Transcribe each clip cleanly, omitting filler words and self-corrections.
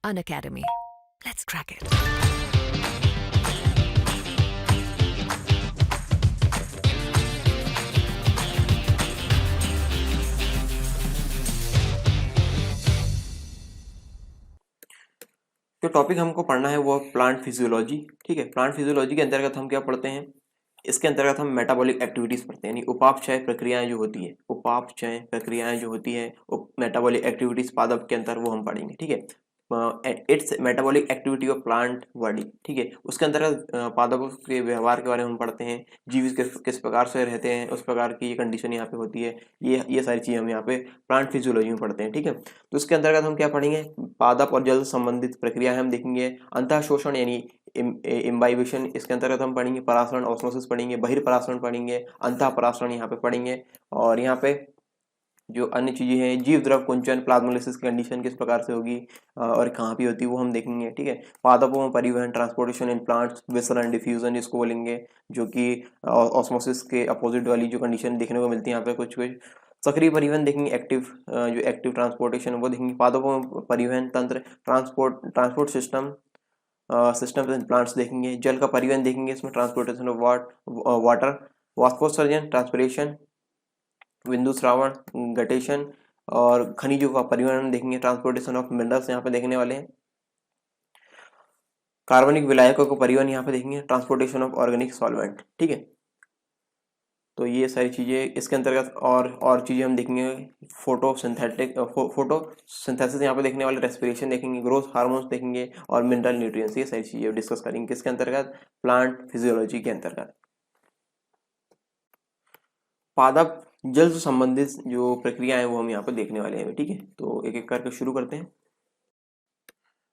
Unacademy. Let's crack it. जो topic हमको पढ़ना है वो प्लांट फिजियोलॉजी। ठीक है, प्लांट फिजियोलॉजी के अंतर्गत हम क्या पढ़ते हैं, इसके अंतर्गत हम मेटाबॉलिक एक्टिविटीज पढ़ते हैं, यानी उपापचय प्रक्रियाएं जो होती है, उपापचय प्रक्रियाएं जो होती है, मेटाबॉलिक एक्टिविटीज पादप के अंतर वो हम पढ़ेंगे। ठीक है, it's metabolic activity of plant body. ठीक है, उसके अंतर्गत पादपों के व्यवहार के बारे में हम पढ़ते हैं, जीव किस प्रकार से रहते हैं, उस प्रकार की ये कंडीशन यहाँ पे होती है, ये सारी चीजें हम यहाँ पे प्लांट फिजियोलॉजी में पढ़ते हैं। ठीक है, तो उसके अंतर्गत हम क्या पढ़ेंगे, पादप और जल संबंधित प्रक्रियाएं हम देखेंगे, अंतः शोषण यानी इम्बाइबेशन, इसके अंतर्गत हम पढ़ेंगे, परासरण ऑस्मोसिस पढ़ेंगे, बहिर्परासरण पढ़ेंगे, अंतः परासरण यहाँ पे पढ़ेंगे, और यहाँ पे जो अन्य चीजें हैं, जीव द्रव कुंचन प्लाज्मोलिसिस की कंडीशन किस प्रकार से होगी और कहाँ पे होती है वो हम देखेंगे। ठीक है, पादपों में परिवहन ट्रांसपोर्टेशन इन प्लांट्स, विसरण डिफ्यूजन इसको बोलेंगे, जो कि ऑस्मोसिस के अपोजिट वाली जो कंडीशन देखने को मिलती है यहाँ पे कुछ कुछ। सक्रिय परिवहन देखेंगे, जो एक्टिव ट्रांसपोर्टेशन वो देखेंगे, पादपों में परिवहन तंत्र, ट्रांसपोर्ट सिस्टम इन प्लांट्स देखेंगे, जल का परिवहन देखेंगे, इसमें ट्रांसपोर्टेशन ऑफ वाटर, वास्पोसर्जन ट्रांसपिरेशन, बिंदु श्रावण गटेशन, और खनिजों का परिवहन देखेंगे, ट्रांसपोर्टेशन ऑफ मिनरल्स यहाँ पे देखने वाले हैं, कार्बनिक विलायकों का परिवहन यहाँ पे देखेंगे, ट्रांसपोर्टेशन ऑफ ऑर्गेनिक सॉल्वेंट। ठीक है, तो ये सारी चीजें इसके अंतर्गत और चीजें हम देखेंगे, फोटोसिंथेसिस यहाँ पे देखने वाले, रेस्पिरेशन देखेंगे, ग्रोथ हार्मोन्स देखेंगे, और मिनरल न्यूट्रिएंट्स, ये सारी चीजें डिस्कस करेंगे किसके अंतर्गत, प्लांट फिजियोलॉजी के अंतर्गत। पादप जल से संबंधित जो प्रक्रिया है वो हम यहाँ पे देखने वाले हैं। ठीक है, तो एक एक करके शुरू करते हैं।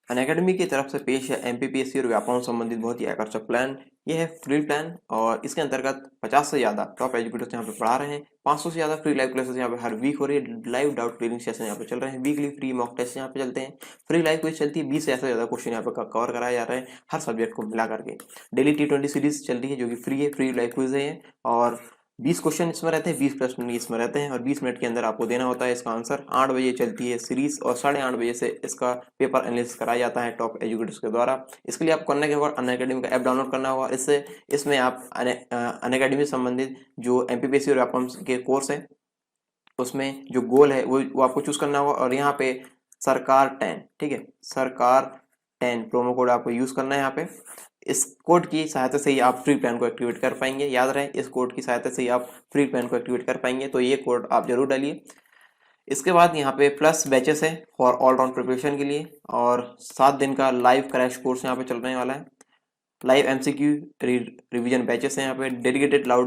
अनअकैडमी की तरफ से पेश है एमपीपीएससी और व्यापकों से संबंधित बहुत ही आकर्षक प्लान। ये है फ्री प्लान, और इसके अंतर्गत 50 से ज़्यादा टॉप एजुकेटर्स यहाँ पे पढ़ा रहे हैं, 500 से ज़्यादा फ्री लाइव क्लासेस यहाँ पे हर वीक हो रही है, लाइव डाउट क्लियरिंग सेशन यहाँ पे चल रहे हैं, वीकली फ्री मॉक टेस्ट यहाँ पे चलते हैं, फ्री लाइव क्विज चलती है, 20 से ऐसा ज़्यादा क्वेश्चन यहाँ पे कवर कराया जा रहा है हर सब्जेक्ट को मिला करके। डेली T20 सीरीज चल रही है जो कि फ्री है, फ्री लाइव क्विज है, और 20 क्वेश्चन इसमें रहते हैं, 20 प्रश्न इसमें रहते हैं, और 20 मिनट के अंदर आपको देना होता है इसका आंसर। 8 बजे चलती है सीरीज, और 8:30 बजे से इसका पेपर एनालिसिस कराया जाता है टॉप एजुकेटर्स के द्वारा। इसके लिए आपको करना क्या होगा, अनअकैडमी का ऐप डाउनलोड करना होगा। इसमें आप अनअकैडमी से संबंधित जो एमपीपीएससी और व्यापम के कोर्स है उसमें जो गोल है वो आपको चूज करना होगा, और यहाँ पे सरकार 10, ठीक है, सरकार 10 प्रोमो कोड आपको यूज करना है यहाँ पे। इस कोड की सहायता से ही आप फ्री प्लान को एक्टिवेट कर पाएंगे, याद रहे इस कोड की सहायता से ही आप फ्री प्लान को एक्टिवेट कर पाएंगे, तो ये कोड आप जरूर डालिए। इसके बाद यहाँ पे प्लस बैचेस है फॉर ऑल राउंड प्रिपरेशन के लिए, और 7 दिन का लाइव क्रैश कोर्स यहाँ पे चलने वाला है, लाइव एमसीक्यू रिवीजन बैचेस हैं यहाँ पे, dedicated live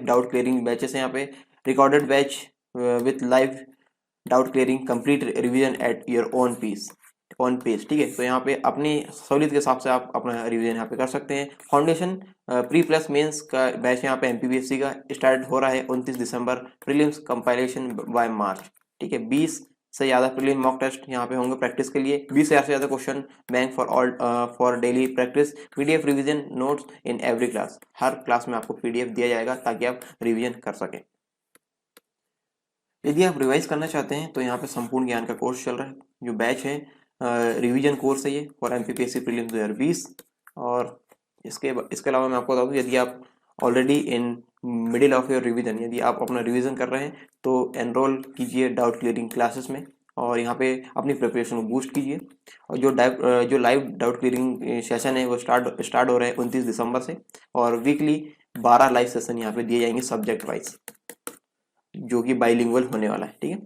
doubt clearing batches हैं यहाँ पे, recorded batch with live doubt clearing complete revision at your own page. ठीक है, तो यहाँ पे अपनी सहूलियत के हिसाब से आप अपना रिवीजन यहाँ पे कर सकते हैं। फाउंडेशन प्री प्लस मेंस का बैच यहाँ पे एमपीपीएससी का स्टार्ट हो रहा है 29 दिसंबर, प्रीलिम्स कंपाइलेशन बाय मार्च। ठीक है, 20 से ज़्यादा प्रीलिम मॉक टेस्ट यहाँ पे होंगे प्रैक्टिस के लिए, 20 से ज़्यादा question bank for daily practice, PDF revision notes in every class, her class में आपको पीडीएफ दिया जाएगा ताकि आप रिवीजन कर सकें। यदि आप रिवाइज करना चाहते हैं तो यहाँ पे संपूर्ण ज्ञान का कोर्स चल रहा है, जो बैच है रिवीजन कोर्स है ये फॉर एमपीपीएससी प्रीलिम्स 2020। और इसके अलावा मैं आपको बता दूँ, यदि आप already in middle of your revision, यदि आप अपना रिवीजन कर रहे हैं तो एनरोल कीजिए डाउट क्लियरिंग क्लासेस में, और यहाँ पे अपनी प्रिपरेशन को बूस्ट कीजिए। और जो लाइव डाउट क्लियरिंग सेशन है वो स्टार्ट हो रहे हैं 29 दिसंबर से, और वीकली 12 लाइव सेशन यहाँ पे दिए जाएंगे सब्जेक्ट वाइज, जो कि बाइलिंगुअल होने वाला है। ठीक है,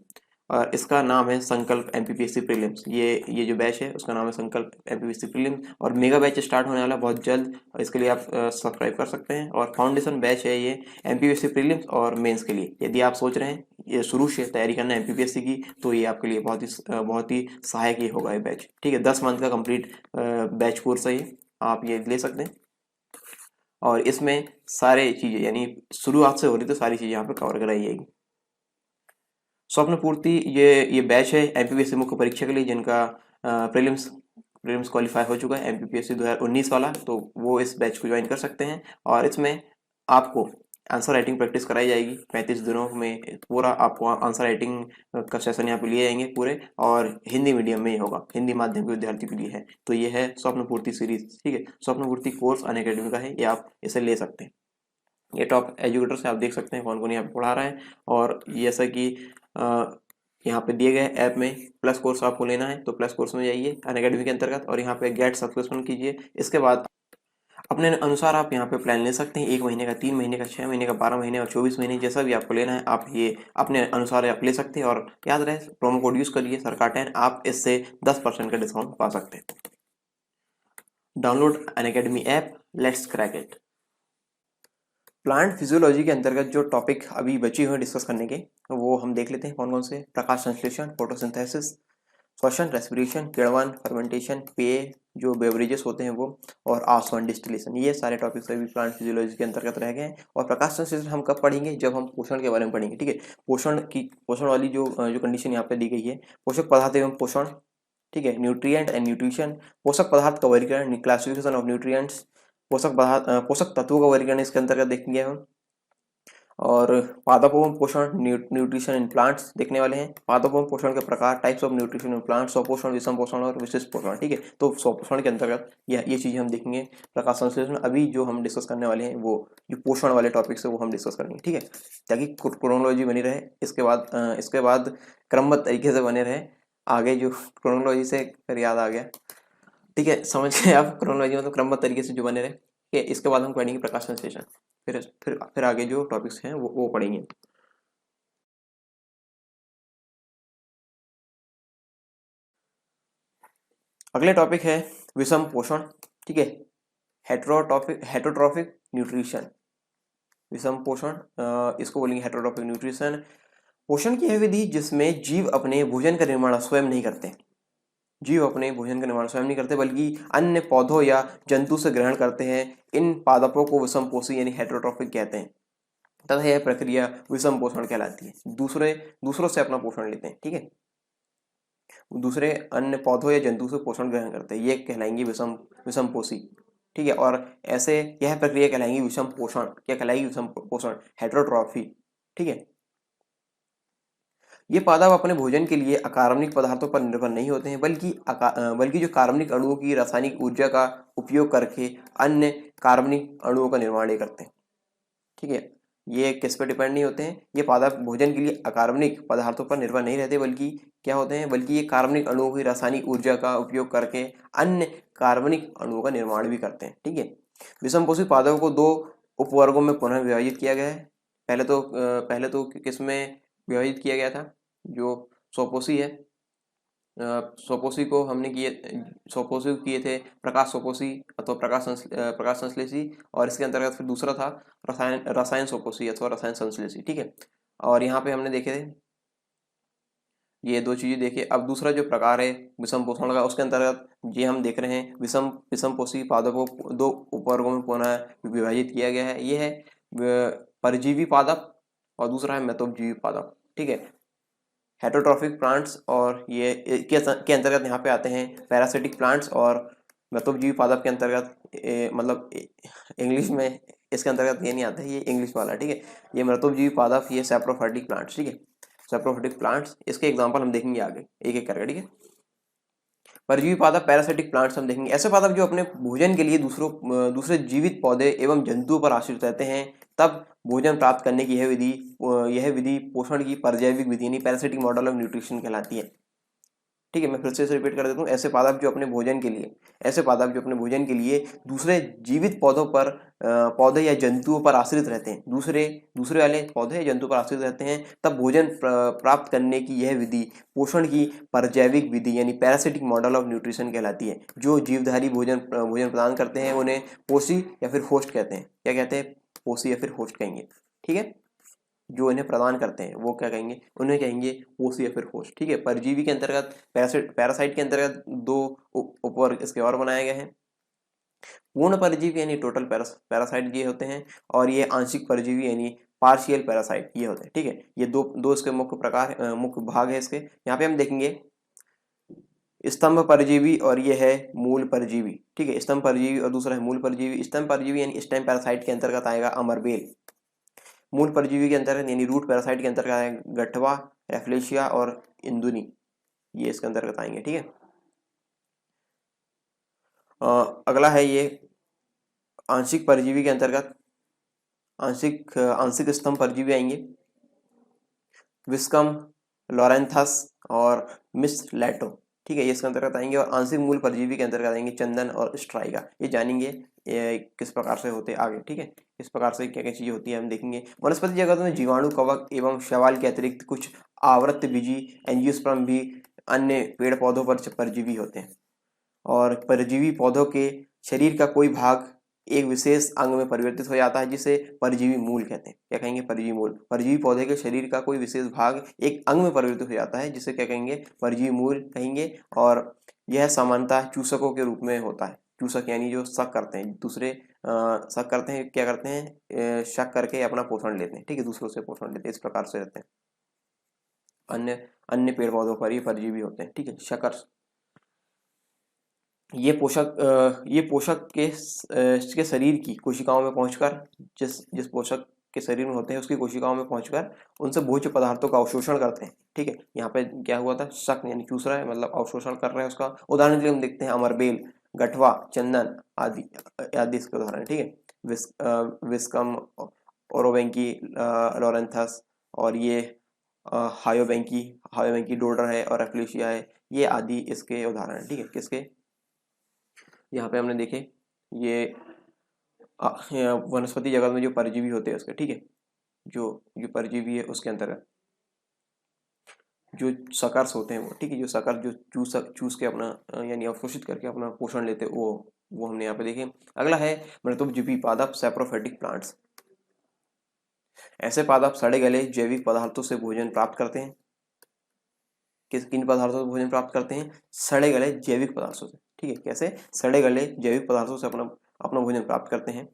और इसका नाम है संकल्प एमपीपीएससी प्रीलिम्स, ये जो बैच है उसका नाम है संकल्प एमपीपीएससी प्रीलिम्स, और मेगा बैच स्टार्ट होने वाला है बहुत जल्द, और इसके लिए आप सब्सक्राइब कर सकते हैं। और फाउंडेशन बैच है ये एमपीपीएससी प्रीलिम्स और मेंस के लिए, यदि आप सोच रहे हैं ये शुरू से तैयारी करना है एमपीपीएससी की, तो ये आपके लिए बहुत ही सहायक ये होगा ये बैच। ठीक है, 10 मंथ का कंप्लीट बैच कोर्स है ये, आप ये ले सकते हैं, और इसमें सारे चीज़ें यानी शुरुआत से हो रही तो सारी चीज़ें यहाँ पे कवर कराई जाएगी। स्वप्न पूर्ति ये बैच है एमपीपीएससी मुख्य परीक्षा के लिए, जिनका प्रीलिम्स क्वालिफाई हो चुका है एमपीपीएससी 2019 वाला, तो वो इस बैच को ज्वाइन कर सकते हैं। और इसमें आपको आंसर राइटिंग प्रैक्टिस कराई जाएगी 35 दिनों में। पूरा आपको आंसर राइटिंग का सेशन यहाँ पे लिए जाएंगे पूरे, और हिंदी मीडियम में ही होगा, हिंदी माध्यम के विद्यार्थी के लिए है। तो ये है स्वप्न पूर्ति सीरीज, ठीक है। स्वप्न पूर्ति कोर्स अनअकैडमी का है, ये आप इसे ले सकते हैं। ये टॉप एजुकेटर से आप देख सकते हैं कौन कौन यहाँ पे पढ़ा रहा है। और जैसा कि यहाँ पे दिए गए ऐप में प्लस कोर्स आपको लेना है तो प्लस कोर्स में जाइए अनअकैडमी के अंतर्गत, और यहाँ पे गेट सब्सक्रिप्शन कीजिए। इसके बाद अपने अनुसार आप यहाँ पे प्लान ले सकते हैं, 1 महीने का, 3 महीने का, 6 महीने का, 12 महीने और 24 महीने, जैसा भी आपको लेना है आप ये अपने अनुसार आप ले सकते हैं। और याद रहे प्रोमो कोड यूज करिए सरकार 10, आप इससे 10% का डिस्काउंट पा सकते हैं। Download Unacademy app, let's crack it. Plant physiology के अंतर्गत जो टॉपिक अभी बची हुए डिस्कस करने के, वो हम देख लेते हैं कौन कौन से। प्रकाश संश्लेषण, फोटोसिंथेसिस, श्वसन, रेस्पिरेशन, किण्वन, फर्मेंटेशन, पेय जो बेवरेजेस होते हैं वो, और आसवन, डिस्टिलेशन, ये सारे टॉपिक्स अभी प्लांट फिजियोलॉजी के अंतर्गत रह गए हैं। और प्रकाश संश्लेषण हम कब पढ़ेंगे, जब हम पोषण के बारे में पढ़ेंगे, ठीक है। पोषण वाली जो कंडीशन यहाँ पे दी गई है, पोषक पदार्थ एवं पोषण, ठीक है। न्यूट्रिएंट एंड न्यूट्रिशन, पोषक पदार्थ का वर्गीकरण, क्लासिफिकेशन ऑफ न्यूट्रिएंट्स, पोषक तत्वों का वर्गीकरण इसके अंतर्गत देखेंगे हम। और पादपों में पोषण, न्यूट्रिशन इन प्लांट्स देखने वाले हैं। पादपों में पोषण के प्रकार, types of nutrition in plants, स्वपोषण, विषम पोषण और विशिष्ट पोषण, ठीक है। तो स्वपोषण के अंतर्गत ये चीजें हम देखेंगे। प्रकाश संश्लेषण अभी जो हम डिस्कस करने वाले हैं, वो जो पोषण वाले टॉपिक्स है वो हम डिस्कस करेंगे, ठीक है, ताकि क्रोनोलॉजी बनी रहे। इसके बाद क्रमबद्ध तरीके से बने रहे। आगे जो क्रोनोलॉजी से फिर याद आ गया, ठीक है, समझ गए आप, क्रोनोलॉजी मतलब क्रमबद्ध तरीके से जो बने रहे, ठीक है। इसके बाद हम पढ़ेंगे प्रकाश संश्लेषण, फिर आगे जो टॉपिक्स हैं वो पढ़ेंगे। अगले टॉपिक है विषम पोषण, ठीक है। हेटरोट्रॉफिक न्यूट्रिशन, विषम पोषण, इसको बोलेंगे हेटरोट्रॉफिक न्यूट्रिशन। पोषण की यह विधि जिसमें जीव अपने भोजन का निर्माण स्वयं नहीं करते, जीव अपने भोजन का निर्माण स्वयं नहीं करते बल्कि अन्य पौधों या जंतु से ग्रहण करते हैं। इन पादपों को विषम पोषी यानी हेटरोट्रॉफिक कहते हैं तथा यह प्रक्रिया विषम पोषण कहलाती है। दूसरों से अपना पोषण लेते हैं, ठीक है, दूसरे अन्य पौधों या जंतु से पोषण ग्रहण करते हैं, ये कहलाएंगे विषम पोषी, ठीक है। और ऐसे यह प्रक्रिया कहलाएंगी विषम पोषण। क्या कहलाएगी? विषम पोषण, हेटरोट्रॉफी, ठीक है। ये पादप अपने भोजन के लिए अकार्बनिक पदार्थों पर निर्भर नहीं होते हैं बल्कि जो कार्बनिक अणुओं की रासायनिक ऊर्जा का उपयोग करके अन्य कार्बनिक अणुओं का निर्माण ये करते हैं, ठीक है। ये किस पर डिपेंड नहीं होते हैं, ये पादप भोजन के लिए अकार्बनिक पदार्थों पर निर्भर नहीं रहते बल्कि क्या होते हैं, बल्कि ये कार्बनिक अणुओं की रासायनिक ऊर्जा का उपयोग करके अन्य कार्बनिक अणुओं का निर्माण भी करते हैं, ठीक है। विषमपोषी पादपों को 2 उपवर्गों में पुनः विभाजित किया गया है। पहले तो किस में विभाजित किया गया था, जो स्वपोषी है, स्वपोषी को हमने स्वपोषी को किए थे प्रकाश स्वपोषी अथवा प्रकाश संश्लेषी, और इसके अंतर्गत फिर दूसरा था रसायन स्वपोषी अथवा रसायन संश्लेषी, ठीक है। और यहाँ पे हमने देखे थे ये 2 चीजें देखे। अब दूसरा जो प्रकार है विषम पोषण का, उसके अंतर्गत ये हम देख रहे हैं विषम पोषी पादपों को 2 उपवर्गों में पुनः विभाजित किया गया है। ये है परजीवी पादप और दूसरा है मेथोपजीवी पादप, ठीक है। हेटरोट्रॉफिक प्लांट्स और ये के अंतर्गत यहाँ पे आते हैं पैरासिटिक प्लांट्स, और मेथोपजीवी पादप के अंतर्गत मतलब इंग्लिश में इसके अंतर्गत ये नहीं आता है, ये इंग्लिश वाला, ठीक है। ये मेथोपजीवी पादप, ये सैप्रोफाइटिक प्लांट्स, ठीक है, सैप्रोफाइटिक प्लांट्स। इसके एग्जांपल हम देखेंगे आगे एक एक करके, ठीक है। परजीवी पादप, पैरासिटिक प्लांट्स हम देखेंगे, ऐसे पादप जो अपने भोजन के लिए दूसरे जीवित पौधे एवं जंतुओं पर आश्रित रहते हैं, तब भोजन प्राप्त करने की यह विधि पोषण की परजैविक विधि यानी पैरासिटिक मॉडल ऑफ न्यूट्रिशन कहलाती है, ठीक है। मैं फिर से रिपीट कर देता हूँ, ऐसे पादप जो अपने भोजन के लिए दूसरे जीवित पौधे या जंतुओं पर आश्रित रहते हैं, दूसरे वाले पौधे या जंतु पर आश्रित रहते हैं, तब भोजन प्राप्त करने की यह विधि पोषण की परजैविक विधि यानी पैरासिटिक मॉडल ऑफ न्यूट्रिशन कहलाती है। जो जीवधारी भोजन प्रदान करते हैं उन्हें पोषी या फिर होस्ट कहते हैं। क्या कहते हैं? पोषी या फिर होस्ट कहेंगे, ठीक है। जो इन्हें प्रदान करते हैं वो क्या कहेंगे? उन्हें कहेंगे पोषी या फिर होस्ट, ठीक है। परजीवी के अंतर्गत, पैरासाइट के अंतर्गत 2 उपवर्ग इसके और बनाए गए हैं। पूर्ण परजीवी यानी टोटल पैरासाइट ये होते हैं, और ये आंशिक परजीवी यानी पार्शियल पैरासाइट ये होते हैं, ठीक है। ये दो इसके मुख्य भाग है इसके। यहाँ पे हम देखेंगे स्तंभ परजीवी और ये है मूल परजीवी, ठीक है। स्तंभ परजीवी और दूसरा है मूल परजीवी। स्तंभ परजीवी यानी स्टेम पैरासाइट के अंतर्गत आएगा अमरबेल, मूल परजीवी के अंतर्गत यानी रूट पैरासाइट के अंतर्गत आएंगे गठवा, रेफ्लेशिया और इंदुनी, ये इसके अंतर्गत आएंगे। ठीक है, अगला है ये आंशिक परजीवी के अंतर्गत आंशिक स्तंभ परजीवी आएंगे, विस्कम, लॉरेंथस और मिस लैटो। ठीक है, ये इसके अंतर्गत आएंगे। और आंशिक मूल परजीवी के अंतर्गत आएंगे चंदन और स्ट्राइगा। ये जानेंगे किस प्रकार से होते आगे। ठीक है, इस प्रकार से क्या क्या चीजें होती है हम देखेंगे। वनस्पति जगत में जीवाणु, कवक एवं शैवाल के अतिरिक्त कुछ आवृतबीजी एंजियोस्पर्म भी अन्य पेड़ पौधों पर परजीवी होते हैं। और परजीवी पौधों के शरीर का कोई भाग एक विशेष अंग में परिवर्तित हो जाता है जिसे परजीवी मूल कहते हैं। क्या कहेंगे? परजीवी मूल। परजीवी पौधे के शरीर का कोई विशेष भाग एक अंग में परिवर्तित हो जाता है जिसे क्या कहेंगे? परजीवी मूल कहेंगे। और यह सामान्यतः चूसकों के रूप में होता है। चूसक यानी जो शक करते हैं, दूसरे शक करते हैं, क्या करते हैं? शक करके अपना पोषण लेते हैं। ठीक है, दूसरों से पोषण लेते हैं, इस प्रकार से रहते हैं। अन्य अन्य पेड़ पौधों पर ही परजीवी होते हैं। ठीक है, शकर्ष। ये पोषक के शरीर की कोशिकाओं में पहुंचकर जिस पोषक के शरीर में होते हैं उसकी कोशिकाओं में पहुंचकर उनसे भोज्य पदार्थों का अवशोषण करते हैं। ठीक है, यहाँ पे क्या हुआ था? शक यानी चूस रहा है, मतलब अवशोषण कर रहा है उसका। उदाहरण के लिए हम देखते हैं अमरबेल, गठवा, चंदन आदि आदि इसके उदाहरण है। ठीक है, विस्कम, ओरोबेंकी, लॉरेंथस और ये हायोबेंकी डोडर है और एफ्लेशिया है, ये आदि इसके उदाहरण है। ठीक है, किसके? यहाँ पे हमने देखे ये वनस्पति जगत में जो परजीवी होते हैं उसके। ठीक है, जो परजीवी है उसके अंतर्गत जो शकर्स होते हैं वो। ठीक है, जो शकर्स जो चूस के अपना यानी अवशोषित करके अपना पोषण लेते हैं वो हमने यहाँ पे देखे। अगला है मृतोपजीवी पादप, सैप्रोफाइटिक प्लांट्स। ऐसे पादप सड़े गले जैविक पदार्थों से भोजन प्राप्त करते हैं। किन पदार्थों से भोजन प्राप्त करते हैं? सड़े गले जैविक पदार्थों से। ठीक है, कैसे? सड़े गले जैविक पदार्थों से अपना भोजन प्राप्त करते हैं,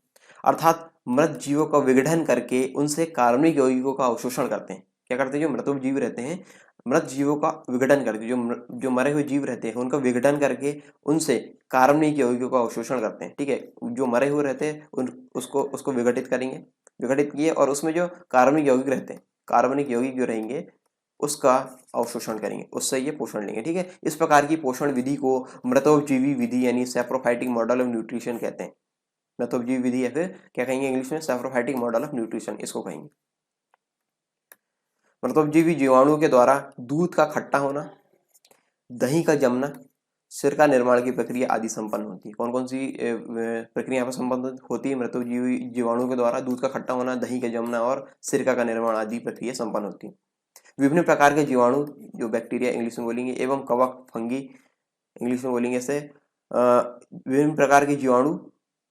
अर्थात मृत जीवों का विघटन करके उनसे कार्बनिक यौगिकों का अवशोषण करते हैं। क्या करते हैं? जो मृतोपजीवी रहते हैं, मृत जीवों का विघटन करके, जो मरे हुए जीव रहते हैं उनका विघटन करके उनसे कार्बनिक यौगिकों का अवशोषण करते हैं। ठीक है, जो मरे हुए रहते हैं उसको विघटित करेंगे, विघटित किए और उसमें जो कार्बनिक यौगिक रहते हैं, कार्बनिक यौगिक जो रहेंगे उसका अवशोषण करेंगे, उससे ये पोषण लेंगे। ठीक है, इस प्रकार की पोषण विधि को मृतोपजीवी विधि यानी सैप्रोफाइटिक मॉडल ऑफ न्यूट्रिशन कहते हैं। मृतोपजीवी विधि या फिर क्या कहेंगे इंग्लिश में? सैप्रोफाइटिक मॉडल ऑफ न्यूट्रिशन इसको कहेंगे। मृतोपजीवी जीवाणुओं के द्वारा दूध का खट्टा होना, दही का जमना, सिरका निर्माण की प्रक्रिया आदि संपन्न होती है। कौन कौन सी प्रक्रिया यहाँ पर संपन्न होती है? मृतोपजीवी जीवाणुओं के द्वारा दूध का खट्टा होना, दही का जमना और सिरका का निर्माण आदि प्रक्रिया संपन्न होती है। विभिन्न प्रकार के जीवाणु, जो बैक्टीरिया इंग्लिश में बोलेंगे, एवं कवक, फंगी इंग्लिश में बोलेंगे ऐसे, विभिन्न प्रकार के जीवाणु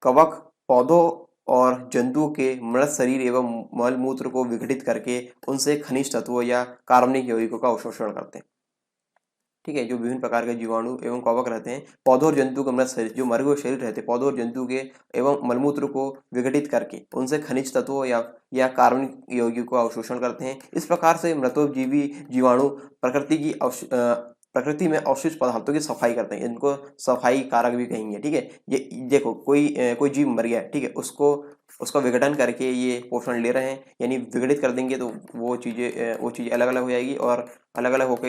कवक पौधों और जंतुओं के मृत शरीर एवं मल मूत्र को विघटित करके उनसे खनिज तत्वों या कार्बनिक यौगिकों का अवशोषण करते हैं। ठीक है, जो विभिन्न प्रकार के जीवाणु एवं कवक रहते हैं, पौधों और जंतु के मृत शरीर, जो मरे हुए शरीर रहते हैं, पौधों और जंतु के एवं मलमूत्र को विघटित करके उनसे खनिज तत्वों या कार्बनिक यौगिकों का अवशोषण करते हैं। इस प्रकार से मृतोपजीवी जीवाणु प्रकृति में अवशिष्ट पदार्थों की सफाई करते हैं। इनको सफाई कारक भी कहेंगे। ठीक है, ये देखो कोई जीव मर गया है, ठीक है, उसका विघटन करके ये पोषण ले रहे हैं, यानी विघटित कर देंगे तो वो चीजें अलग अलग हो जाएगी और अलग अलग होकर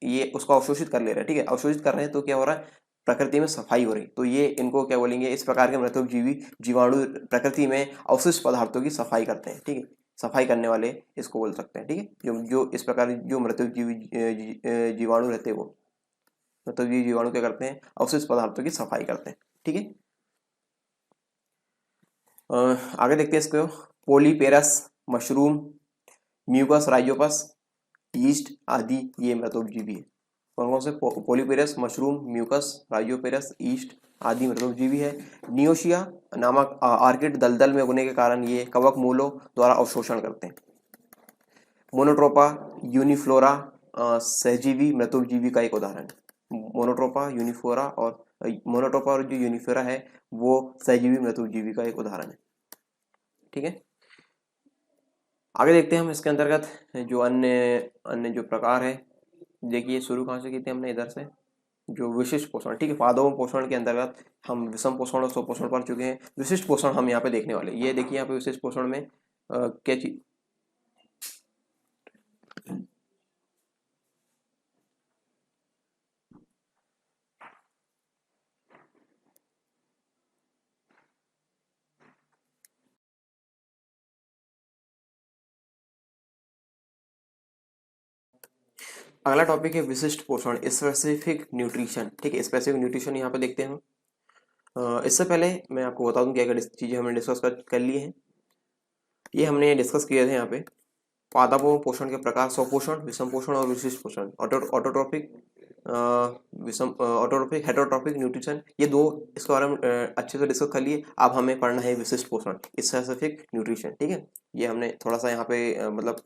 ये उसको अवशोषित कर ले रहे हैं। ठीक है, अवशोषित कर रहे हैं तो क्या हो रहा है? प्रकृति में सफाई हो रही। तो ये इनको क्या बोलेंगे? इस प्रकार के मृतोपजीवी जीवाणु प्रकृति में अवशिष्ट पदार्थों की सफाई करते हैं। ठीक है, सफाई करने वाले इसको बोल सकते हैं। ठीक है, जो इस प्रकार जो मृतोपजीवी जीवाणु रहते हैं वो मृतोपजीवी जीवाणु क्या करते हैं? अवशिष्ट पदार्थों की सफाई करते हैं। ठीक है, आगे देखते हैं इसको। पोलीपेरस, मशरूम, म्यूकस राइजोपस, यीस्ट आदि ये मृतोपजीवी है। कौन कौन से? पोलीपेरस, मशरूम, म्यूकस राइजोपेरस, यीस्ट आदि मृतोपजीवी है। नियोशिया नामक आर्किड दलदल में उगने के कारण ये कवक मूलों द्वारा अवशोषण करते हैं। मोनोट्रोपा यूनिफ्लोरा सहजीवी मृतोपजीवी का एक उदाहरण है। मोनोट्रोपा और जो यूनिफ्लोरा है वो सहजीवी मृतोपजीवी का एक उदाहरण है। ठीक है, आगे देखते हैं हम इसके अंतर्गत जो अन्य जो प्रकार है। देखिए शुरू कहाँ से की थी हमने? इधर से, जो विशिष्ट पोषण। ठीक है, पादपों पोषण के अंतर्गत हम विषम पोषण और स्वपोषण पढ़ चुके हैं। विशिष्ट पोषण हम यहाँ पे देखने वाले। ये देखिए यहाँ पे विशिष्ट पोषण में क्या चीज अगला टॉपिक है विशिष्ट पोषण, स्पेसिफिक न्यूट्रिशन। ठीक है, स्पेसिफिक न्यूट्रिशन यहाँ पे देखते हैं। इससे पहले मैं आपको बता दूं क्या क्या चीज़ें हमने डिस्कस कर ली हैं। ये हमने डिस्कस किए थे यहाँ पे पादपों पोषण के प्रकार, स्वपोषण, विषम पोषण और विशिष्ट पोषण, ऑटोट्रॉपिक, ऑटोट्रॉपिक, हेटरोट्रॉपिक न्यूट्रिशन, ये दो इसके बारे में अच्छे से डिस्कस कर लिए। अब हमें पढ़ना है विशिष्ट पोषण, स्पेसिफिक न्यूट्रिशन। ठीक है, ये हमने थोड़ा सा यहाँ पे मतलब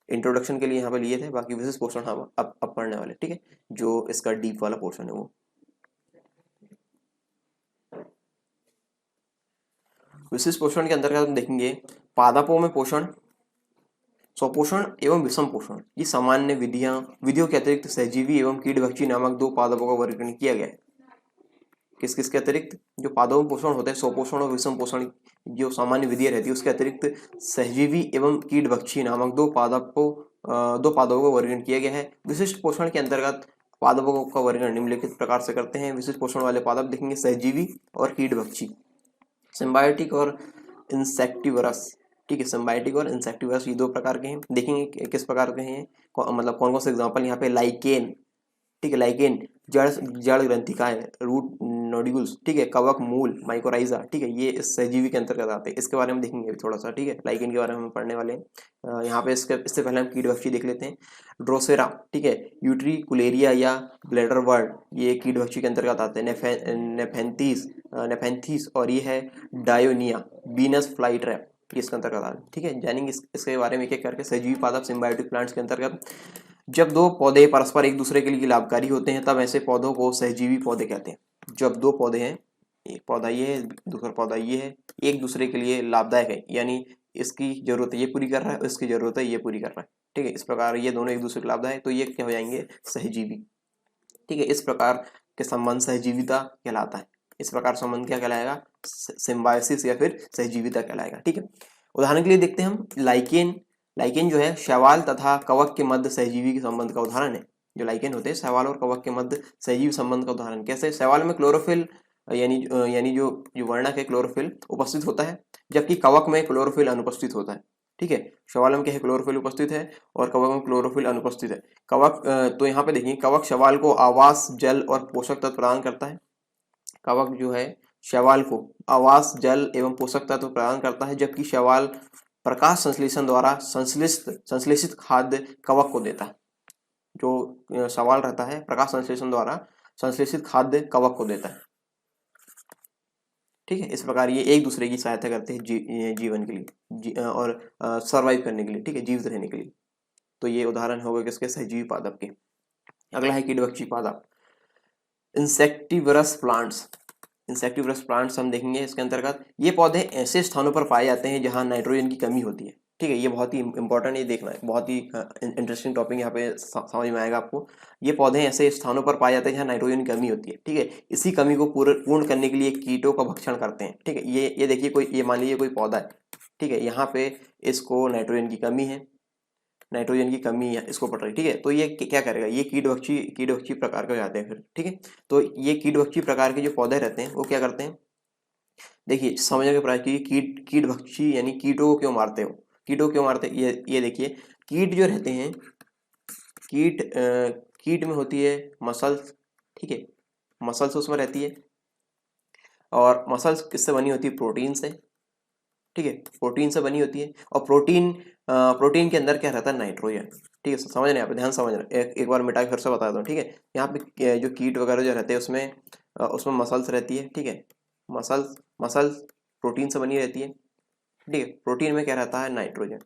इंट्रोडक्शन के लिए यहाँ पे लिए थे, बाकी विशिष्ट पोषण हम अब पढ़ने वाले। ठीक है, जो इसका डीप वाला पोर्शन है वो। विशिष्ट पोषण के अंतर्गत हम देखेंगे पादपों में पोषण, स्वपोषण एवं विषम पोषण। ये सामान्य विधियों के अतिरिक्त सहजीवी एवं कीटभक्षी नामक दो पादपों का वर्गीकरण किया गया है। किस किस के अतिरिक्त? जो पादपों में पोषण होता है, स्वपोषण और विषम पोषण, जो सामान्य विधियां रहती है, उसके अतिरिक्त सहजीवी एवं कीटभक्षी नामक दो पादपों का वर्गीकरण किया गया है। विशिष्ट पोषण के अंतर्गत पादपों का वर्गीकरण निम्नलिखित प्रकार से करते हैं। विशिष्ट पोषण वाले पादप देखेंगे सहजीवी और कीटभक्षी, सिम्बायोटिक और इंसेक्टिवरस। ठीक है, सिम्बायोटिक और इंसेक्टिवरस ये दो प्रकार के हैं। देखेंगे किस प्रकार के हैं, मतलब कौन कौन से एग्जांपल यहाँ पे। लाइकेन, ठीक है, लाइकेन जड़ जड़ ग्रंथिकाएं, रूट नोड्यूल्स, ठीक है, कवक मूल, माइकोराइजा, ठीक है, ये इस सहजीवी के अंतर्गत आते हैं। इसके बारे में देखेंगे अभी थोड़ा सा। ठीक है, लाइकेन के बारे में हम पढ़ने वाले हैं। यहाँ पे इससे पहले हम कीटभक्षी देख लेते हैं। ड्रोसेरा, ठीक है, यूट्रिकुलेरिया या ब्लैडर वर्ड, ये कीटभक्षी के अंतर्गत आते हैं। नेफेंथीस और ये है डायोनिया, बीनस फ्लाई ट्रैप, ये इसके अंतर्गत आते हैं। ठीक है, जानेंगे इसके बारे में एक एक करके। सहजीवी पादप सिम्बायोटिक प्लांट्स के अंतर्गत जब दो पौधे परस्पर एक दूसरे के लिए लाभकारी होते हैं तब ऐसे पौधों को सहजीवी पौधे कहते हैं। जब दो पौधे हैं, एक पौधा ये है, दूसरा पौधा ये है, एक दूसरे के लिए लाभदायक है, यानी इसकी जरूरत है ये पूरी कर रहा है, इसकी जरूरत है ये पूरी कर रहा है। ठीक है, इस प्रकार ये दोनों एक दूसरे के लाभदायक, तो ये क्या हो जाएंगे? सहजीवी। ठीक है, इस प्रकार के संबंध सहजीविता कहलाता है। इस प्रकार संबंध क्या कहलाएगा? सिम्बायोसिस या फिर सहजीविता कहलाएगा। ठीक है, उदाहरण के लिए देखते हैं हम लाइकेन। लाइकेन जो है शैवाल तथा कवक के मध्य सहजीवी के संबंध का उदाहरण है। जो लाइकेन होते हैं शैवाल और कवक के मध्य सहजीवी संबंध का उदाहरण। कैसे? शैवाल में क्लोरोफिल यानी जो वर्णक है क्लोरोफिल उपस्थित होता है, जबकि कवक में क्लोरोफिल अनुपस्थित होता है। ठीक है, शैवाल में क्या है? क्लोरोफिल उपस्थित है और कवक में क्लोरोफिल अनुपस्थित है। कवक तो यहाँ पे देखिए, कवक शैवाल को आवास, जल और पोषक तत्व प्रदान करता है। कवक जो है शैवाल को आवास, जल एवं पोषक तत्व प्रदान करता है, जबकि शैवाल प्रकाश संश्लेषण द्वारा संश्लेषित खाद्य कवक को देता है। जो सवाल रहता है, प्रकाश संश्लेषण द्वारा संश्लेषित खाद्य कवक को देता है। ठीक है, इस प्रकार ये एक दूसरे की सहायता करते हैं जीवन के लिए और सरवाइव करने के लिए। ठीक है, जीवित रहने के लिए। तो ये उदाहरण हो गए किसके? सहजीवी पादप के। अगला है कीटभक्षी पादप, इंसेक्टिवरस प्लांट्स। इंसेक्टिवरस प्लांट्स हम देखेंगे इसके अंतर्गत। ये पौधे ऐसे स्थानों पर पाए जाते हैं जहां नाइट्रोजन की कमी होती है। ठीक है, ये बहुत ही इंपॉर्टेंट, ये देखना है, बहुत ही इंटरेस्टिंग टॉपिक यहाँ पे समझ में आएगा आपको। ये पौधे ऐसे स्थानों पर पाए जाते हैं जहाँ नाइट्रोजन की कमी होती है। ठीक है, इसी कमी को पूर्ण करने के लिए कीटों का भक्षण करते हैं। ठीक है, ये देखिए, ये मान लीजिए कोई पौधा है। ठीक है, यहाँ पे इसको नाइट्रोजन की कमी है, नाइट्रोजन की कमी है, इसको पड़ रही। ठीक है, तो ये क्या करेगा? ये कीटभक्षी प्रकार के हो जाते हैं फिर। ठीक है, तो ये कीटभक्षी प्रकार के जो पौधे रहते हैं वो क्या करते हैं? देखिए, समझने के प्रयास कीजिए। कीटभक्षी यानी कीटों को क्यों मारते हो? कीटों को क्यों मारते हैं? ये देखिए, कीट जो रहते हैं, कीट में होती है मसल्स। ठीक है, मसल्स उसमें रहती है, और मसल्स किससे बनी होती है? प्रोटीन से। ठीक है, प्रोटीन से बनी होती है, और प्रोटीन के अंदर क्या रहता है? नाइट्रोजन। ठीक है, समझ रहे हैं आप? ध्यान समझ रहे हैं। एक बार मिटा के फिर से बता दूँ। ठीक है, यहाँ पे जो कीट वगैरह जो रहते हैं उसमें मसल्स रहती है। ठीक है, मसल्स प्रोटीन से बनी रहती है। ठीक है, प्रोटीन में क्या रहता है? नाइट्रोजन।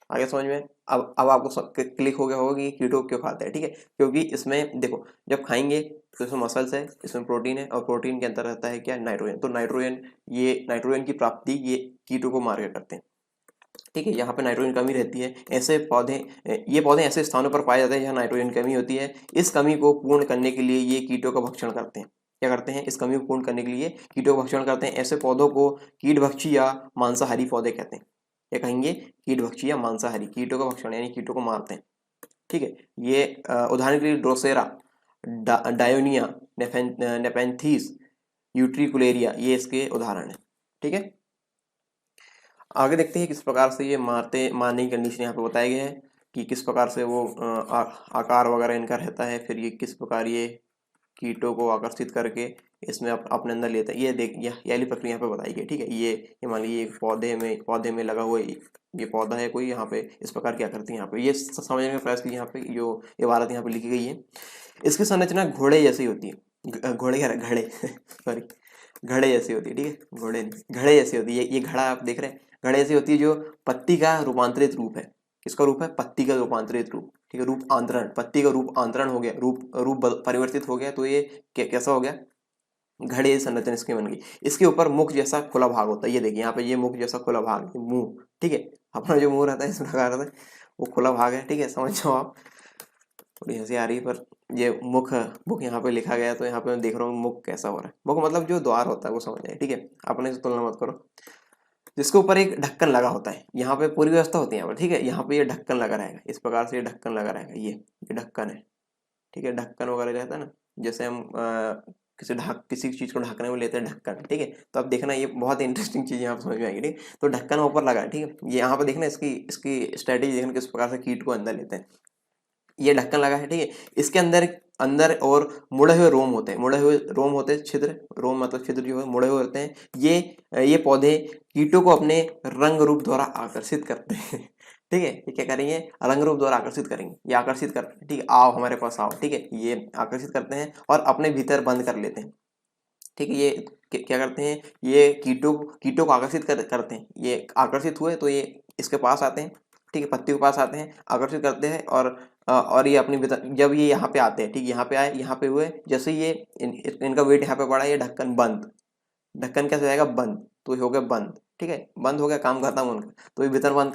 आगे समझ में? अब आपको क्लिक हो गया होगा कि कीटों क्यों खाते हैं। ठीक है, क्योंकि इसमें देखो, जब खाएंगे तो इसमें मसल्स है, इसमें प्रोटीन है, और प्रोटीन के अंदर रहता है क्या? नाइट्रोजन। तो नाइट्रोजन की प्राप्ति ये कीटों को मार के करते हैं। ठीक है, यहाँ पे नाइट्रोजन कमी रहती है। ये पौधे ऐसे स्थानों पर पाए जाते हैं जहाँ नाइट्रोजन कमी होती है। इस कमी को पूर्ण करने के लिए ये कीटों का भक्षण करते हैं। क्या करते हैं? इस कमी को पूर्ण करने के लिए कीटों का भक्षण करते हैं। ऐसे पौधों को कीटभक्षी या मांसाहारी पौधे कहते हैं। क्या कहेंगे? कीटभक्षी या मांसाहारी, कीटों का भक्षण यानी कीटों को मारते हैं। ठीक है, ये उदाहरण के लिए ड्रोसेरा, डायोनिया, नेपेंथीस, यूट्रिकुलेरिया, ये इसके उदाहरण है। ठीक है, आगे देखते हैं किस प्रकार से ये मारने की कंडीशन यहाँ पे बताए गए हैं। कि किस प्रकार से वो आकार वगैरह इनका रहता है, फिर ये किस प्रकार ये कीटों को आकर्षित करके इसमें अपने अंदर लेता है। ये देख ये वाली प्रक्रिया यहाँ पे बताई गई, ठीक है। ये मान लीजिए एक पौधे में लगा हुआ ये पौधा है कोई, यहाँ पे इस प्रकार क्या करती है, यहाँ पे ये समझने का प्रयास कीजिए। यहाँ पे जो इबारत यहाँ पे लिखी गई है, इसकी संरचना घोड़े जैसी होती है, घोड़े घड़े सॉरी घड़े जैसी होती है, ठीक है। घड़े जैसी होती है, ये घड़ा आप देख रहे हैं, घड़े जैसी होती है, जो पत्ती का रूपांतरित रूप है। किसका रूप है? पत्ती का रूपांतरित रूप, ठीक है। रूप आंतरण, पत्ती का रूप आंतरण हो गया, रूप परिवर्तित हो गया, तो ये कैसा हो गया? घड़े संरचना इसकी बन गई। इसके ऊपर मुख जैसा खुला भाग होता है, ये देखिए यहाँ पे ये मुख जैसा खुला भाग, मुंह, ठीक है। अपना जो मुंह रहता है इस प्रकार से वो खुला भाग है, ठीक है। समझ जाओ आप, थोड़ी हंसी आ रही है, पर ये मुख यहाँ पे लिखा गया, तो यहाँ पे मैं देख रहा हूँ मुख कैसा हो रहा है। मुख मतलब जो द्वार होता है वो समझ जाए, ठीक है। अपने से तुलना मत करो। जिसके ऊपर एक ढक्कन लगा होता है, यहाँ पे पूरी व्यवस्था होती है यहाँ पर, ठीक है। यहाँ पे ये ढक्कन लगा रहेगा, इस प्रकार से ये ढक्कन लगा रहेगा, ये ढक्कन है, ठीक है। ढक्कन वगैरह रहता है ना, जैसे हम किसी चीज को ढकने में लेते हैं ढक्कन, ठीक है। तो अब देखना ये बहुत इंटरेस्टिंग चीज यहाँ पर समझ में आएगी, ठीक है। तो ढक्कन ऊपर लगा है, ठीक है। ये यहाँ पे देखना इसकी स्ट्रेटेजी देखना किस प्रकार से कीट को अंदर लेते हैं। ये ढक्कन लगा है, ठीक है। इसके अंदर और मुड़े हुए रोम होते हैं, छिद्र, रोम मतलब छिद्र जो है मुड़े हुए होते हैं। ये पौधे कीटों को अपने रंग रूप द्वारा आकर्षित करते हैं, ठीक है। ये क्या करेंगे? रंग रूप द्वारा आकर्षित करेंगे, ये आकर्षित करते हैं, ठीक है। आओ हमारे पास आओ, ठीक है। ये आकर्षित करते हैं और अपने भीतर बंद कर लेते हैं, ठीक है। ये क्या करते हैं? ये कीटों को आकर्षित करते हैं। ये आकर्षित हुए तो ये इसके पास आते हैं, ठीक है, पत्ती के पास आते हैं, आकर्षित करते हैं और ये अपनी भीतर जब ये यहाँ पे आते हैं, ठीक, यहाँ पे आए, यहाँ पे हुए, जैसे ये इनका वेट यहाँ पे बढ़ा, ये ढक्कन बंद, ढक्कन कैसे जाएगा? बंद, तो ये हो गया बंद, ठीक है। बंद हो गया, काम खत्म उनका, तो ये भीतर बंद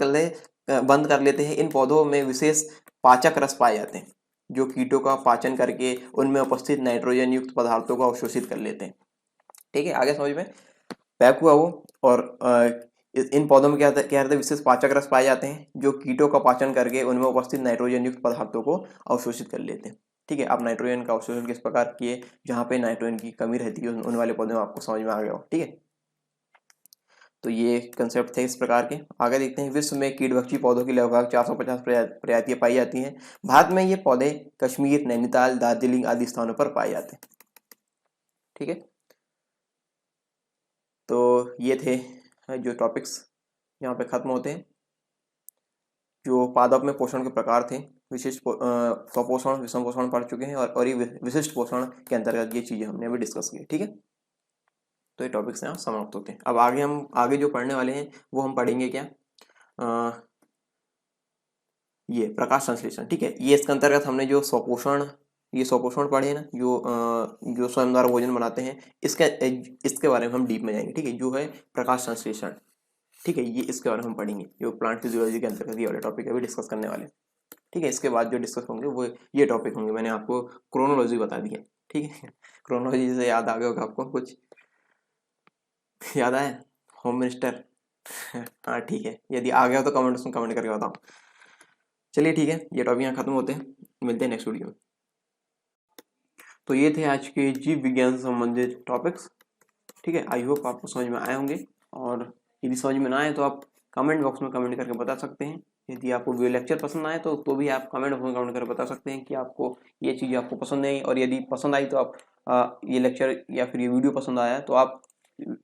कर लेते हैं। इन पौधों में विशेष पाचक रस पाए जाते हैं, जो कीटों का पाचन करके उनमें उपस्थित नाइट्रोजन युक्त पदार्थों को अवशोषित कर लेते हैं, ठीक है। आगे समझ में पैक हुआ वो। और इन पौधों में क्या रहता है? विशेष पाचक रस पाए जाते हैं, जो कीटों का पाचन करके उनमें उपस्थित नाइट्रोजन युक्त पदार्थों को अवशोषित कर लेते हैं, ठीक है। अब नाइट्रोजन का अवशोषण किस प्रकार किए, जहाँ पे नाइट्रोजन की कमी रहती है उन वाले पौधों में आपको समझ में आ गया हो, ठीक है। तो ये कंसेप्ट थे इस प्रकार के। आगे देखते हैं, विश्व में कीटभक्षी पौधों की लगभग 450 प्रजातियां पाई जाती हैं। भारत में ये पौधे कश्मीर, नैनीताल, दार्जिलिंग आदि स्थानों पर पाए जाते हैं, ठीक है। तो ये थे जो टॉपिक्स यहाँ पे खत्म होते हैं। जो पादप में पोषण के प्रकार थे, विशिष्ट स्वपोषण, विषम पोषण पढ़ चुके हैं, और ये विशिष्ट पोषण के अंतर्गत ये चीजें हमने अभी डिस्कस की, ठीक है। तो ये टॉपिक्स यहाँ समाप्त होते हैं। अब आगे जो पढ़ने वाले हैं वो हम पढ़ेंगे क्या? ये प्रकाश संश्लेषण, ठीक है। ये इसके अंतर्गत हमने जो स्वपोषण पढ़े ना, जो स्वयं द्वारा भोजन बनाते हैं, इसके बारे में हम डीप में जाएंगे, ठीक है। जो है प्रकाश संश्लेषण, ठीक है, ये इसके बारे में हम पढ़ेंगे, जो प्लांट फिजियोलॉजी के अंतर्गत ये वाले टॉपिक अभी डिस्कस करने वाले, ठीक है। इसके बाद जो डिस्कस होंगे वो ये टॉपिक होंगे। मैंने आपको क्रोनोलॉजी बता दी है, ठीक है। क्रोनोलॉजी से याद आ गया होगा आपको, कुछ याद आया? होम मिनिस्टर हाँ ठीक है, यदि आ गया हो तो कमेंट करके बताओ। चलिए ठीक है, ये टॉपिक यहाँ खत्म होते हैं, मिलते हैं नेक्स्ट वीडियो में। तो ये थे आज के जीव विज्ञान से संबंधित टॉपिक्स, ठीक है। आई होप आपको समझ में आए होंगे, और यदि समझ में ना आए तो आप कमेंट बॉक्स में कमेंट करके बता सकते हैं। यदि आपको वीडियो लेक्चर पसंद आए तो भी आप कमेंट बॉक्स में कमेंट करके बता सकते हैं कि आपको ये चीज़ आपको पसंद आई, और यदि पसंद आई तो आप ये लेक्चर या फिर ये वीडियो पसंद आया तो आप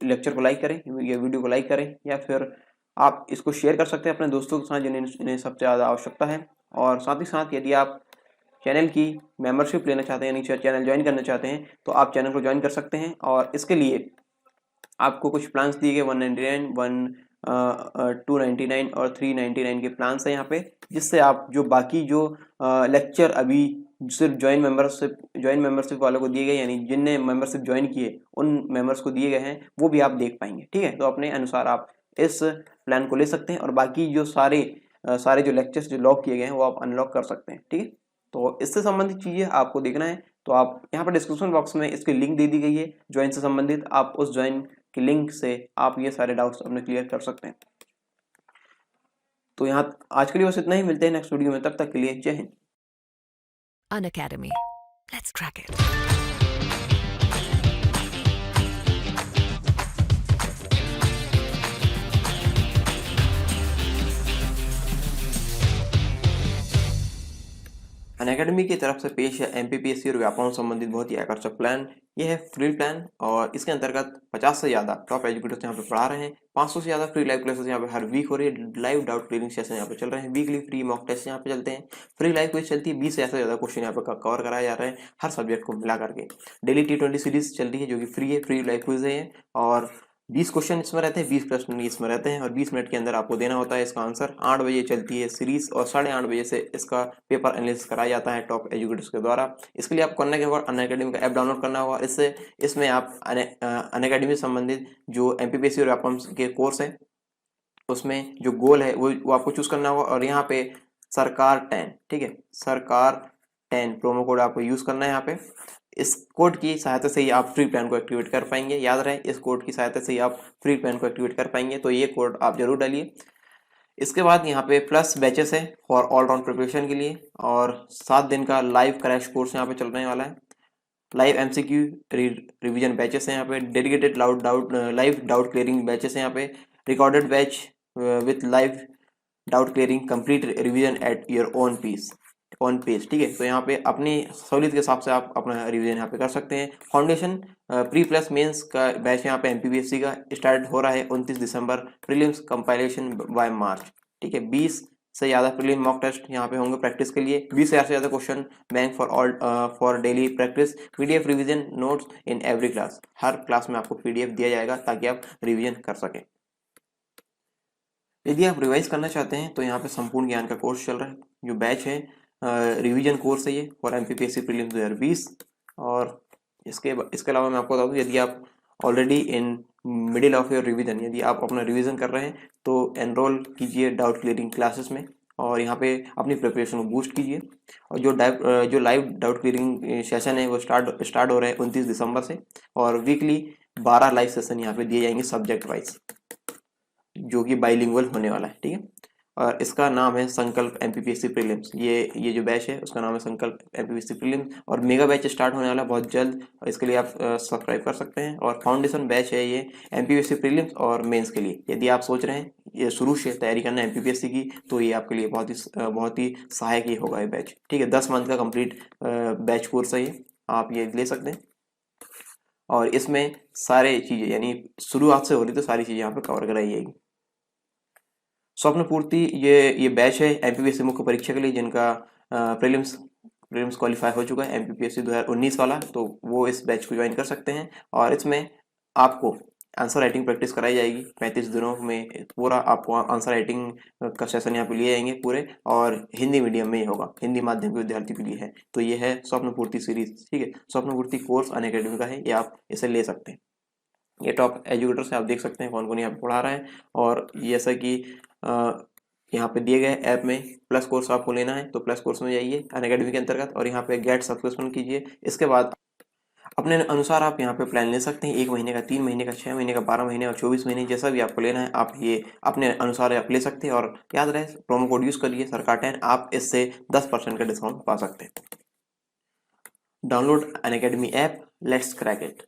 लेक्चर को लाइक करें, या वीडियो को लाइक करें, या फिर आप इसको शेयर कर सकते हैं अपने दोस्तों के साथ जिन्हें सबसे ज़्यादा आवश्यकता है। और साथ ही साथ यदि आप चैनल की मेंबरशिप लेना चाहते हैं, यानी चैनल ज्वाइन करना चाहते हैं, तो आप चैनल को ज्वाइन कर सकते हैं। और इसके लिए आपको कुछ प्लान्स दिए गए, 199, 299 और 399 के प्लान्स हैं यहाँ पे, जिससे आप जो बाकी जो लेक्चर अभी सिर्फ ज्वाइन मेंबरशिप वालों को दिए गए, यानी जिनने मेंबरशिप ज्वाइन किए उन मेंबर्स को दिए गए हैं, वो भी आप देख पाएंगे, ठीक है। तो अपने अनुसार आप इस प्लान को ले सकते हैं, और बाकी जो सारे जो लेक्चर्स जो लॉक किए गए हैं वो आप अनलॉक कर सकते हैं, ठीक है। तो इससे संबंधित चीज़ें आपको देखना है तो आप यहाँ पर डिस्क्रिप्शन बॉक्स में इसकी लिंक दे दी गई है ज्वाइन से संबंधित, आप उस ज्वाइन की लिंक से आप ये सारे डाउट्स अपने क्लियर कर सकते हैं। तो यहाँ आज के लिए बस इतना ही, मिलते हैं नेक्स्ट वीडियो में, तब तक के लिए जय Hind. Unacademy. Let's crack it. Unacademy की तरफ से पेश है एमपीपीएससी और व्यापकों से संबंधित बहुत ही आकर्षक प्लान। ये है फ्री प्लान और इसके अंतर्गत 50 से ज़्यादा टॉप एजुकेटर्स यहाँ पे पढ़ा रहे हैं। 500 से ज़्यादा फ्री लाइव क्लासेस यहाँ पे हर वीक हो रही है। लाइव डाउट क्लियरिंग सेशन यहाँ पे चल रहे हैं। वीकली फ्री मॉक टेस्ट यहाँ पे चलते हैं। फ्री लाइव क्विज चलती है। 20 से ज़्यादा क्वेश्चन यहाँ पे कवर कराए जा रहे हैं हर सब्जेक्ट को मिला करके। डेली T20 सीरीज चल रही है जो कि फ्री है, फ्री लाइव क्विज है और 20 क्वेश्चन इसमें रहते हैं, 20 प्रश्न इसमें रहते हैं और 20 मिनट के अंदर आपको देना होता है इसका आंसर। 8 बजे चलती है सीरीज और 8:30 बजे से इसका पेपर एनालिसिस कराया जाता है टॉप एजुकेटर्स के द्वारा। इसके लिए आपको करना क्या होगा, अनअकैडमी का ऐप डाउनलोड करना होगा। इसमें आप अनअकैडमी से संबंधित जो एमपीपीएससी और व्यापम के कोर्स है उसमें जो गोल है वो आपको चूज करना होगा और यहाँ पे सरकार 10, ठीक है, सरकार 10 प्रोमो कोड आपको यूज करना है यहाँ पे। इस कोड की सहायता से ही आप फ्री प्लान को एक्टिवेट कर पाएंगे। याद रहे, इस कोड की सहायता से ही आप फ्री प्लान को एक्टिवेट कर पाएंगे, तो ये कोड आप जरूर डालिए। इसके बाद यहाँ पे प्लस बैचेस है फॉर ऑल राउंड प्रिपरेशन के लिए और 7 दिन का लाइव क्रैश कोर्स यहाँ पे चलने वाला है। लाइव एमसीक्यू रिवीजन बैचेस हैं यहाँ पे। Dedicated live doubt clearing batches हैं यहाँ पे। Recorded batch with live doubt clearing complete revision at your own page, ठीक है। तो यहाँ पे अपनी सहूलियत के हिसाब से आप अपना रिवीजन यहाँ पे कर सकते हैं। फाउंडेशन प्री प्लस मेंस का बैच यहाँ पे एमपीपीएससी का स्टार्ट हो रहा है 29 दिसंबर। प्रीलिम्स कंपाइलेशन बाय मार्च, ठीक है। 20 से ज़्यादा प्रीलिम मॉक टेस्ट यहाँ पे होंगे प्रैक्टिस के लिए। 20,000 से ज़्यादा question bank for daily practice. PDF revision notes in every class, her class में आपको पीडीएफ दिया जाएगा ताकि आप रिवीजन कर सकें। यदि आप रिवाइज करना चाहते हैं तो यहाँ पे संपूर्ण ज्ञान का कोर्स चल रहा है। जो बैच है रिवीजन कोर्स है ये फॉर एमपीपीएससी प्रीलिम्स 2020। और इसके अलावा मैं आपको बता दूँ, यदि आप already in middle of your revision, यदि आप अपना रिवीजन कर रहे हैं तो एनरोल कीजिए डाउट क्लियरिंग क्लासेस में और यहाँ पे अपनी प्रिपरेशन को बूस्ट कीजिए। और जो लाइव डाउट क्लियरिंग सेशन है वो स्टार्ट हो रहे हैं 29 दिसंबर से और वीकली 12 लाइव सेशन यहाँ पे दिए जाएंगे सब्जेक्ट वाइज, जो कि बाइलिंगुअल होने वाला है, ठीक है। और इसका नाम है संकल्प एमपीपीएससी प्रीलिम्स। ये जो बैच है उसका नाम है संकल्प एमपीपीएससी प्रीलिम्स और मेगा बैच स्टार्ट होने वाला है बहुत जल्द और इसके लिए आप सब्सक्राइब कर सकते हैं। और फाउंडेशन बैच है ये एमपीपीएससी प्रीलिम्स और मेंस के लिए। यदि आप सोच रहे हैं ये शुरू से तैयारी करना है एमपीपीएससी की तो ये आपके लिए बहुत ही सहायक ही होगा ये बैच, ठीक है। 10 मंथ का कंप्लीट बैच कोर्स है ये, आप ये ले सकते हैं। और इसमें सारे चीज़ें यानी शुरुआत से हो रही तो सारी चीज़ें यहाँ पर कवर कराई जाएगी। स्वप्न पूर्ति ये बैच है एमपीपीएससी मुख्य परीक्षा के लिए जिनका प्रीलिम्स क्वालिफाई हो चुका है एमपीपीएससी 2019 वाला, तो वो इस बैच को ज्वाइन कर सकते हैं। और इसमें आपको आंसर राइटिंग प्रैक्टिस कराई जाएगी 35 दिनों में। पूरा आपको आंसर राइटिंग का सेशन यहाँ पे लिए जाएंगे पूरे और हिंदी मीडियम में ही होगा, हिंदी माध्यम के विद्यार्थी के लिए है। तो ये है स्वप्न पूर्ति सीरीज, ठीक है। स्वप्न पूर्ति कोर्स अनअकैडमी का है, ये आप इसे ले सकते हैं। ये टॉप एजुकेटर से आप देख सकते हैं कौन कौन यहाँ पे पढ़ा रहा है। और जैसा कि यहाँ पे दिए गए ऐप में प्लस कोर्स आपको लेना है तो प्लस कोर्स में जाइए अनअकैडमी के अंतर्गत और यहाँ पे गेट सब्सक्रिप्शन कीजिए। इसके बाद अपने अनुसार आप यहाँ पे प्लान ले सकते हैं। 1 महीने का, 3 महीने का, 6 महीने का, 12 महीने और 24 महीने, जैसा भी आपको लेना है आप ये अपने अनुसार आप ले सकते हैं। और याद रहे प्रोमो कोड यूज करिए सरकार 10, आप इससे 10% का डिस्काउंट पा सकते हैं। Download Unacademy app, let's crack it.